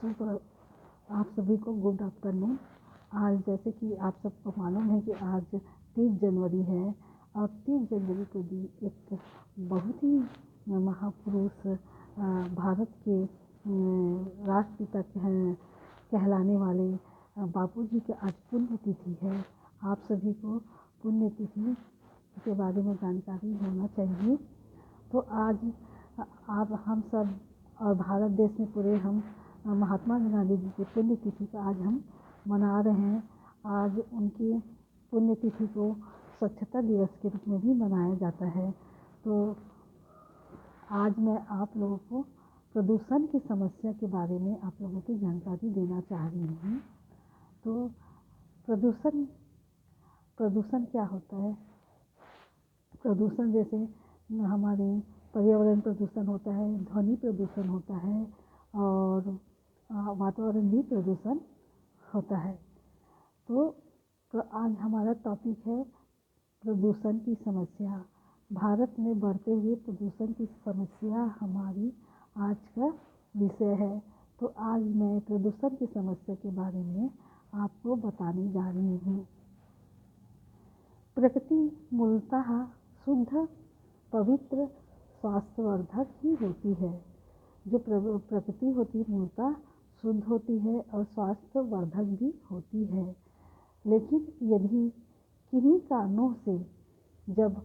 आप सभी को गुड आफ्टरनून। आज जैसे कि आप सबको मालूम है कि आज 30 जनवरी है और 30 जनवरी को भी एक बहुत ही महापुरुष भारत के राष्ट्रपिता कहलाने वाले बापूजी की आज पुण्यतिथि है। आप सभी को पुण्यतिथि के बारे में जानकारी होना चाहिए। तो आज आप हम सब और भारत देश में पूरे हम महात्मा गांधी जी की पुण्यतिथि का आज हम मना रहे हैं। आज उनकी पुण्यतिथि को स्वच्छता दिवस के रूप में भी मनाया जाता है। तो आज मैं आप लोगों को प्रदूषण की समस्या के बारे में आप लोगों की जानकारी देना चाह रही हूँ। तो प्रदूषण क्या होता है? प्रदूषण जैसे हमारे पर्यावरण प्रदूषण होता है, ध्वनि प्रदूषण होता है और वातावरण भी प्रदूषण होता है। तो आज हमारा टॉपिक है प्रदूषण की समस्या। भारत में बढ़ते हुए प्रदूषण की समस्या हमारी आज का विषय है। तो आज मैं प्रदूषण की समस्या के बारे में आपको बताने जा रही हूँ। प्रकृति मूलतः शुद्ध, पवित्र, स्वास्थ्यवर्धक ही होती है। जो प्रकृति होती है मूलतः शुद्ध होती है और स्वास्थ्यवर्धक भी होती है। लेकिन यदि किन्हीं कारणों से जब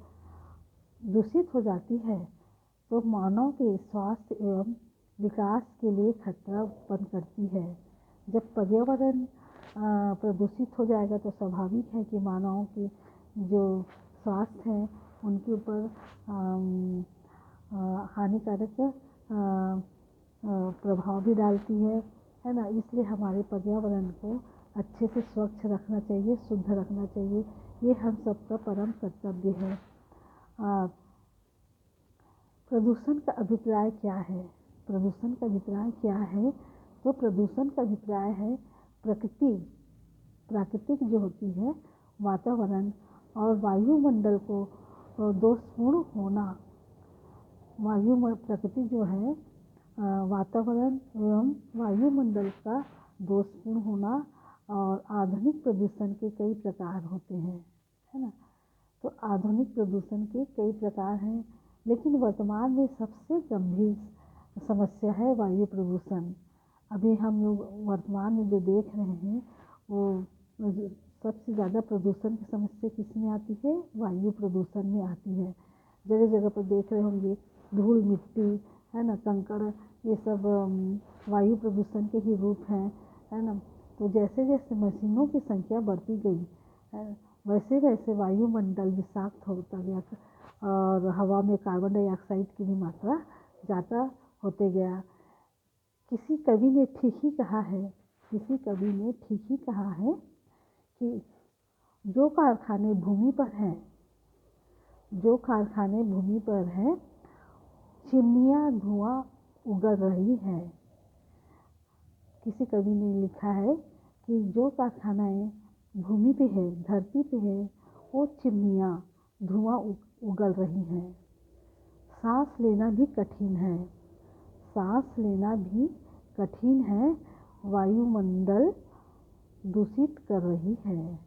दूषित हो जाती है तो मानव के स्वास्थ्य एवं विकास के लिए खतरा उत्पन्न करती है। जब पर्यावरण प्रदूषित हो जाएगा तो स्वाभाविक है कि मानव के जो स्वास्थ्य है उनके ऊपर हानिकारक प्रभाव भी डालती है ना। इसलिए हमारे पर्यावरण को अच्छे से स्वच्छ रखना चाहिए, शुद्ध रखना चाहिए। ये हम सबका परम कर्तव्य है। प्रदूषण का अभिप्राय क्या है? प्रदूषण का अभिप्राय क्या है? तो प्रदूषण का अभिप्राय है प्राकृतिक जो होती है वातावरण और वायुमंडल को दोषपूर्ण होना। प्रकृति जो है वातावरण एवं वायुमंडल का दोषपूर्ण होना। और आधुनिक प्रदूषण के कई प्रकार होते हैं, है ना। तो आधुनिक प्रदूषण के कई प्रकार हैं, लेकिन वर्तमान में सबसे गंभीर समस्या है वायु प्रदूषण। अभी हम लोग वर्तमान में जो देख रहे हैं वो सबसे ज़्यादा प्रदूषण की समस्या किस में आती है? वायु प्रदूषण में आती है। जगह जगह पर देख रहे होंगे धूल, मिट्टी, है ना, कंकड़, ये सब वायु प्रदूषण के ही रूप हैं, है ना। तो जैसे जैसे मशीनों की संख्या बढ़ती गई वैसे वैसे वायुमंडल विषाक्त होता गया और हवा में कार्बन डाइऑक्साइड की भी मात्रा ज़्यादा होते गया। किसी कवि ने ठीक ही कहा है कि जो कारखाने भूमि पर हैं चिमनियाँ धुआं उगल रही है। किसी कवि ने लिखा है कि जो कारखानाएँ भूमि पे है, धरती पे है, वो चिमनियाँ धुआं उगल रही हैं। सांस लेना भी कठिन है। वायुमंडल दूषित कर रही है।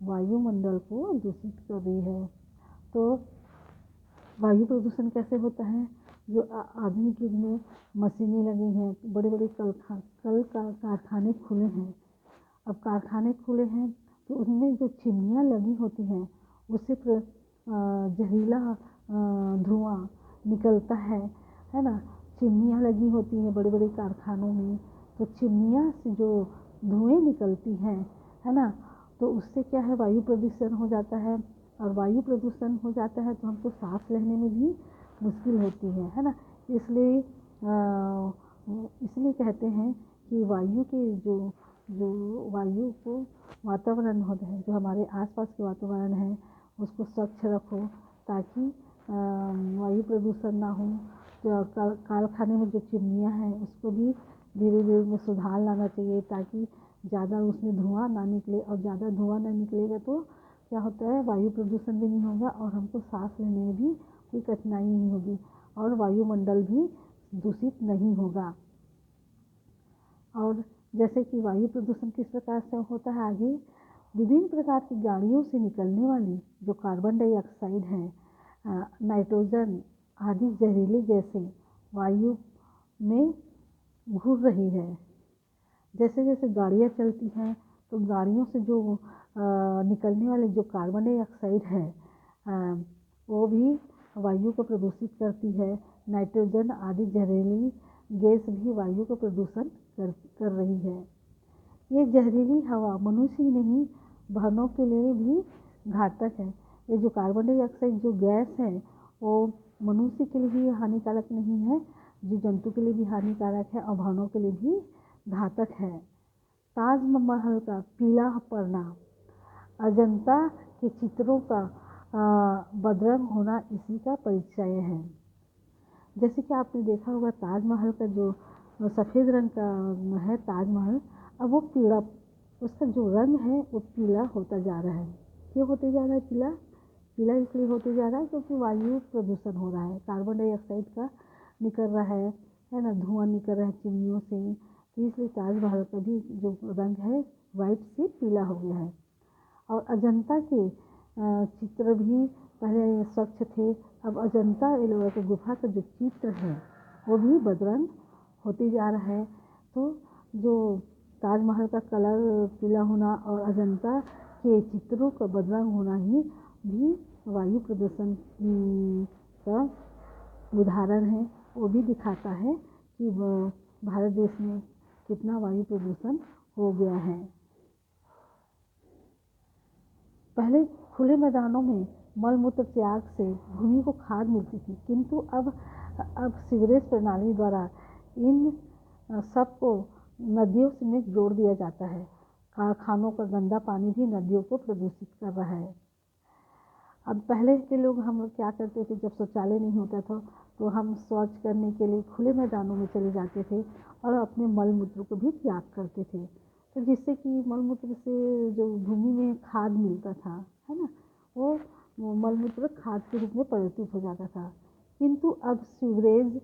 वायुमंडल को दूषित कर रही है। तो वायु प्रदूषण कैसे होता है? जो आधुनिक युग में मशीनें लगी हैं, बड़े बड़े कारखाने खुले हैं। अब कारखाने खुले हैं तो उनमें जो चिमनियाँ लगी होती हैं उससे जहरीला धुआं निकलता है ना। चिमनियाँ लगी होती हैं बड़े बड़े कारखानों में, तो चिमनियाँ से जो धुएँ निकलती हैं, है ना, तो उससे क्या है वायु प्रदूषण हो जाता है। और वायु प्रदूषण हो जाता है तो हमको सांस लेने में भी मुश्किल होती है ना। इसलिए कहते हैं कि वायु के जो वायु को वातावरण होता है, जो हमारे आसपास के वातावरण है उसको स्वच्छ रखो ताकि वायु प्रदूषण ना हो। जो कारखाने में जो चिमनियाँ हैं उसको भी धीरे धीरे में सुधार लाना चाहिए ताकि ज़्यादा उसमें धुआं ना निकले। और ज़्यादा धुआं ना निकलेगा तो क्या होता है, वायु प्रदूषण भी नहीं होगा और हमको सांस लेने में भी कोई कठिनाई नहीं होगी और वायुमंडल भी दूषित नहीं होगा। और जैसे कि वायु प्रदूषण किस प्रकार से होता है आगे, विभिन्न प्रकार की गाड़ियों से निकलने वाली जो कार्बन डाइऑक्साइड है, नाइट्रोजन आदि जहरीली गैसें वायु में घूर रही है। जैसे जैसे गाड़ियाँ चलती हैं तो गाड़ियों से जो निकलने वाले जो कार्बन डाइऑक्साइड है वो भी वायु को प्रदूषित करती है। नाइट्रोजन आदि जहरीली गैस भी वायु को प्रदूषण कर रही है। ये जहरीली हवा मनुष्य ही नहीं वाहनों के लिए भी घातक है। ये जो कार्बन डाइऑक्साइड जो गैस है वो मनुष्य के लिए भी हानिकारक नहीं है, जीव जंतु के लिए भी हानिकारक है और वाहनों के लिए भी घातक है। ताजमहल का पीला पड़ना, अजंता के चित्रों का बदरंग होना इसी का परिचय है। जैसे कि आपने देखा होगा ताजमहल का जो सफ़ेद रंग का है ताजमहल, अब वो पीला, उसका जो रंग है वो पीला होता जा रहा है। क्यों होते जा रहा है पीला? पीला इसलिए होते जा रहा है क्योंकि वायु प्रदूषण हो रहा है, कार्बन डाइऑक्साइड का निकल रहा है ना, धुआं निकल रहा है चिमनियों से, तो इसलिए ताजमहल का भी जो रंग है वाइट से पीला हो गया है। और अजंता के चित्र भी पहले स्वच्छ थे, अब अजंता एलोरा की गुफा का जो चित्र है वो भी बदरंग होते जा रहा है। तो जो ताजमहल का कलर पीला होना और अजंता के चित्रों का बदरंग होना ही भी वायु प्रदूषण का उदाहरण है। वो भी दिखाता है कि भारत देश में कितना वायु प्रदूषण हो गया है। पहले खुले मैदानों में मल मूत्र त्याग से भूमि को खाद मिलती थी, किंतु अब सीवरेज प्रणाली द्वारा इन सबको नदियों में जोड़ दिया जाता है। कारखानों का गंदा पानी भी नदियों को प्रदूषित कर रहा है। अब पहले के लोग हम लोग क्या करते थे, जब शौचालय नहीं होता था तो हम शौच करने के लिए खुले मैदानों में चले जाते थे और अपने मल मूत्र को भी त्याग करते थे, तो जिससे कि मल मूत्र से जो भूमि में खाद मिलता था, है ना, वो मल मूत्र खाद के रूप में परिवर्तित हो जाता था। किंतु अब सीवरेज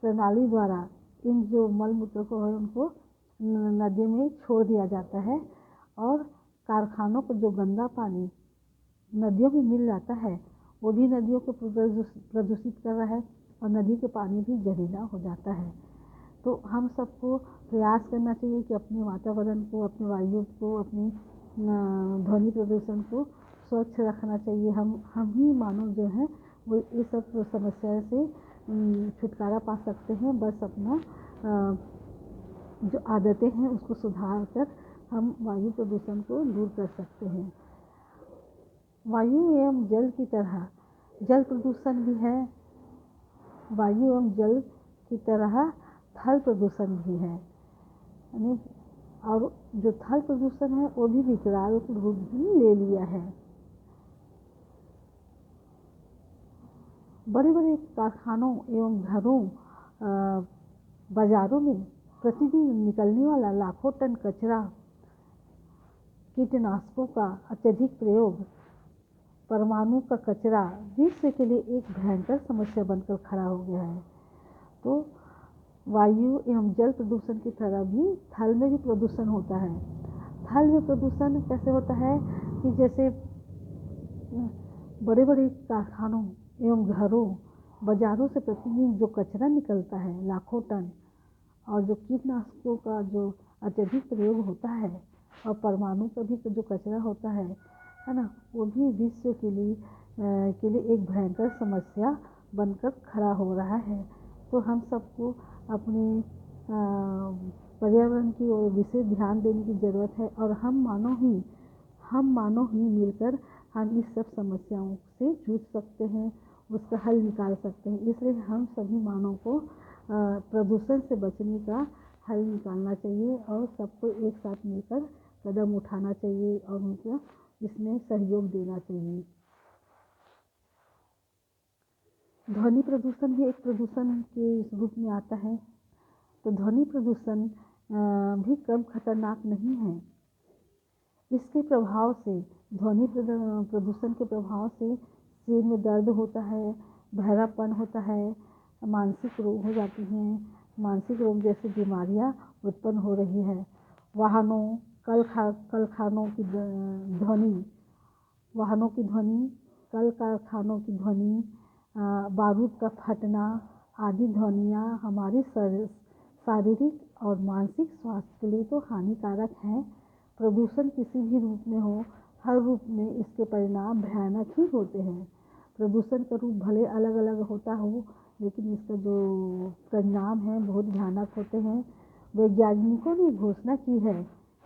प्रणाली द्वारा इन जो मल मूत्र को है उनको नदी में छोड़ दिया जाता है और कारखानों को जो गंदा पानी नदियों में मिल जाता है वो भी नदियों को प्रदूषित कर रहा है और नदी के पानी भी जहरीला हो जाता है। तो हम सबको प्रयास करना चाहिए कि अपने वातावरण को, अपने वायु को, अपनी ध्वनि प्रदूषण को स्वच्छ रखना चाहिए। हम ही मानव जो है वो इस सब समस्या से छुटकारा पा सकते हैं। बस अपना जो आदतें हैं उसको सुधार कर हम वायु प्रदूषण को दूर कर सकते हैं। वायु एवं जल की तरह जल प्रदूषण भी है, वायु एवं जल की तरह थल प्रदूषण भी है, यानी और जो थल प्रदूषण है वो भी विकराल रूप भी ले लिया है। बड़े बड़े कारखानों एवं घरों बाजारों में प्रतिदिन निकलने वाला लाखों टन कचरा, कीटनाशकों का अत्यधिक प्रयोग, परमाणु का कचरा विश्व के लिए एक भयंकर समस्या बनकर खड़ा हो गया है। तो वायु एवं जल प्रदूषण की तरह भी थल में भी प्रदूषण होता है। थल में प्रदूषण कैसे होता है कि जैसे बड़े बड़े कारखानों एवं घरों बाजारों से प्रतिदिन जो कचरा निकलता है लाखों टन, और जो कीटनाशकों का जो अत्यधिक प्रयोग होता है और परमाणु का भी जो कचरा होता है ना, वो भी विश्व के लिए एक भयंकर समस्या बनकर खड़ा हो रहा है। तो हम सबको अपने पर्यावरण की ओर विशेष ध्यान देने की ज़रूरत है और हम मानव ही मिलकर हम इस सब समस्याओं से जूझ सकते हैं, उसका हल निकाल सकते हैं। इसलिए हम सभी मानव को प्रदूषण से बचने का हल निकालना चाहिए और सबको एक साथ मिलकर कदम उठाना चाहिए और उनको इसमें सहयोग देना चाहिए। ध्वनि प्रदूषण भी एक प्रदूषण के रूप में आता है। तो ध्वनि प्रदूषण भी कम खतरनाक नहीं है। इसके प्रभाव से, ध्वनि प्रदूषण के प्रभाव से सिर में दर्द होता है, बहरापन होता है, मानसिक रोग हो जाती हैं, मानसिक रोग जैसी बीमारियां उत्पन्न हो रही है। वाहनों कारखानों की ध्वनि, कल कारखानों की ध्वनि, बारूद का फटना आदि ध्वनियाँ हमारी शारीरिक और मानसिक स्वास्थ्य के लिए तो हानिकारक हैं। प्रदूषण किसी भी रूप में हो, हर रूप में इसके परिणाम भयानक ही होते हैं। प्रदूषण का रूप भले अलग अलग होता हो, लेकिन इसका जो परिणाम है बहुत भयानक होते हैं। वैज्ञानिकों ने घोषणा की है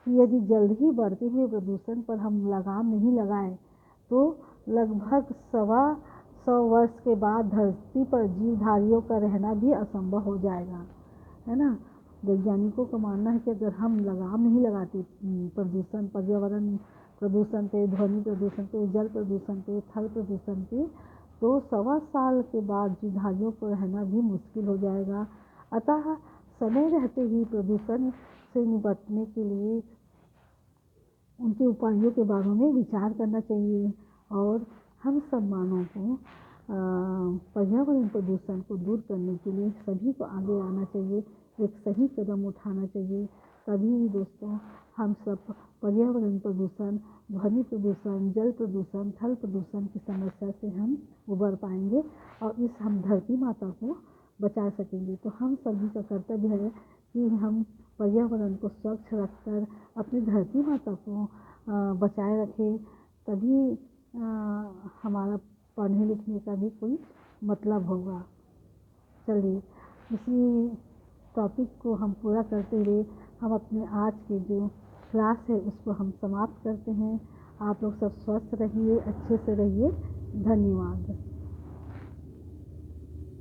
कि यदि जल्द ही बढ़ते हुए प्रदूषण पर हम लगाम नहीं लगाए तो लगभग 100 वर्ष के बाद धरती पर जीवधारियों का रहना भी असंभव हो जाएगा, है ना। वैज्ञानिकों का मानना है कि अगर हम लगाम नहीं लगाते प्रदूषण, पर्यावरण प्रदूषण पे, ध्वनि प्रदूषण पे, जल प्रदूषण पे, थल प्रदूषण पे, तो 100 साल के बाद जीवधारियों को रहना भी मुश्किल हो जाएगा। अतः समय रहते ही प्रदूषण से निपटने के लिए उनके उपायों के बारे में विचार करना चाहिए और हम सब मानव को पर्यावरण प्रदूषण को दूर करने के लिए सभी को आगे आना चाहिए, एक सही कदम उठाना चाहिए। तभी दोस्तों हम सब पर्यावरण प्रदूषण, ध्वनि प्रदूषण, जल प्रदूषण, थल प्रदूषण की समस्या से हम उबर पाएंगे और इस हम धरती माता को बचा सकेंगे। तो हम सभी का कर्तव्य है कि हम पर्यावरण को स्वच्छ रखकर अपनी धरती माता को बचाए रखें, तभी हमारा पढ़ने लिखने का भी कोई मतलब होगा। चलिए इसी टॉपिक को हम पूरा करते हुए हम अपने आज की जो क्लास है उसको हम समाप्त करते हैं। आप लोग सब स्वस्थ रहिए, अच्छे से रहिए। धन्यवाद।